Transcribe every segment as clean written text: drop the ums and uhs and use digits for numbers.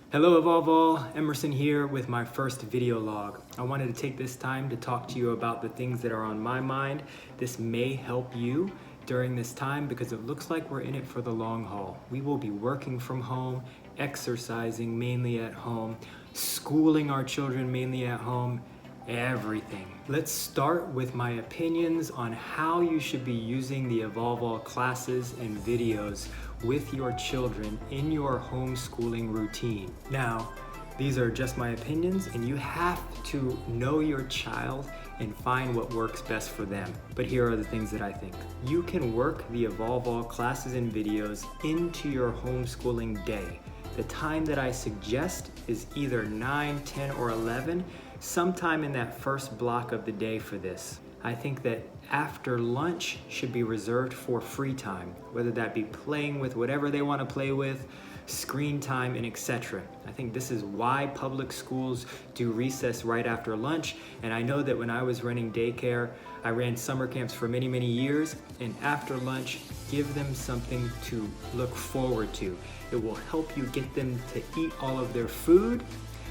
Hello EvolveAll, Emerson here with my first video log. I wanted to take this time to talk to you about the things that are on my mind. This may help you during this time because it looks like we're in it for the long haul. We will be working from home, exercising mainly at home, schooling our children mainly at home, everything. Let's start with my opinions on how you should be using the EvolveAll classes and videos with your children in your homeschooling routine. Now, these are just my opinions and you have to know your child and find what works best for them. But here are the things that I think. You can work the EvolveAll classes and videos into your homeschooling day. The time that I suggest is either 9, 10, or 11, sometime in that first block of the day for this. I think that after lunch should be reserved for free time, whether that be playing with whatever they want to play with, screen time, and etc. I think this is why public schools do recess right after lunch. And I know that when I was running daycare, I ran summer camps for many, many years, and after lunch, give them something to look forward to. It will help you get them to eat all of their food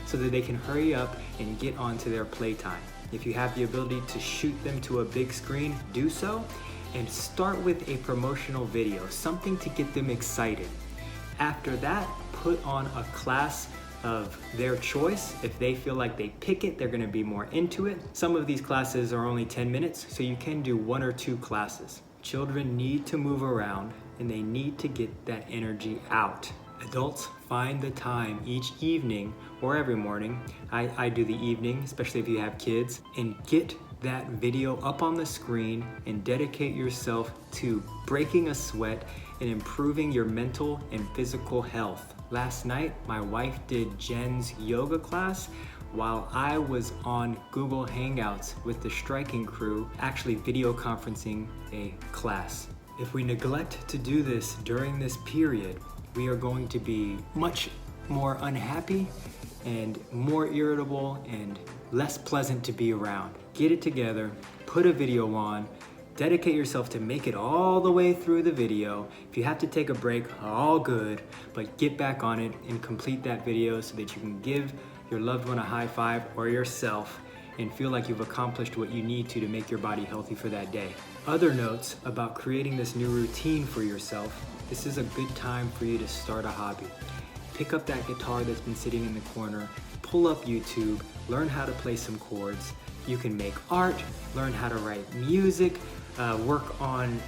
so that they can hurry up and get onto their playtime. If you have the ability to shoot them to a big screen, do so, and start with a promotional video, something to get them excited. After that, put on a class of their choice. If they feel like they pick it, they're gonna be more into it. Some of these classes are only 10 minutes, so you can do 1 or 2 classes. Children need to move around and they need to get that energy out. Adults, find the time each evening or every morning, I do the evening, especially if you have kids, and get that video up on the screen and dedicate yourself to breaking a sweat and improving your mental and physical health. Last night, my wife did Jen's yoga class while I was on Google Hangouts with the striking crew, actually video conferencing a class. If we neglect to do this during this period, we are going to be much more unhappy and more irritable and less pleasant to be around. Get it together, put a video on, dedicate yourself to make it all the way through the video. If you have to take a break, all good, but get back on it and complete that video so that you can give your loved one a high five or yourself and feel like you've accomplished what you need to make your body healthy for that day. Other notes about creating this new routine for yourself: this is a good time for you to start a hobby. Pick up that guitar that's been sitting in the corner, pull up YouTube, learn how to play some chords. You can make art, learn how to write music, work on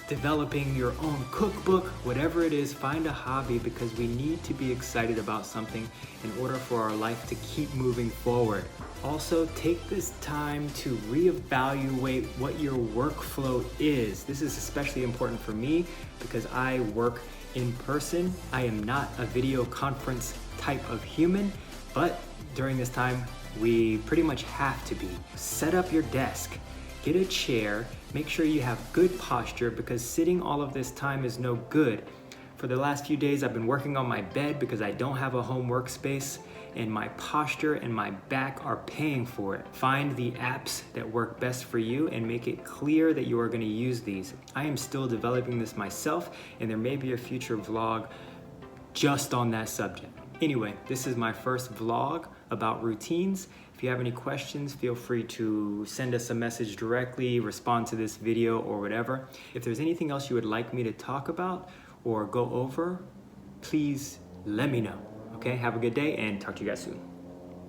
developing your own cookbook, whatever it is, find a hobby because we need to be excited about something in order for our life to keep moving forward. Also, take this time to reevaluate what your workflow is. This is especially important for me because I work in person. I am not a video conference type of human, but during this time, we pretty much have to be. Set up your desk, get a chair, make sure you have good posture because sitting all of this time is no good. For the last few days, I've been working on my bed because I don't have a home workspace and my posture and my back are paying for it. Find the apps that work best for you and make it clear that you are going to use these. I am still developing this myself and there may be a future vlog just on that subject. Anyway, this is my first vlog about routines. If you have any questions, feel free to send us a message directly, respond to this video or whatever. If there's anything else you would like me to talk about or go over, please let me know. Okay, have a good day and talk to you guys soon.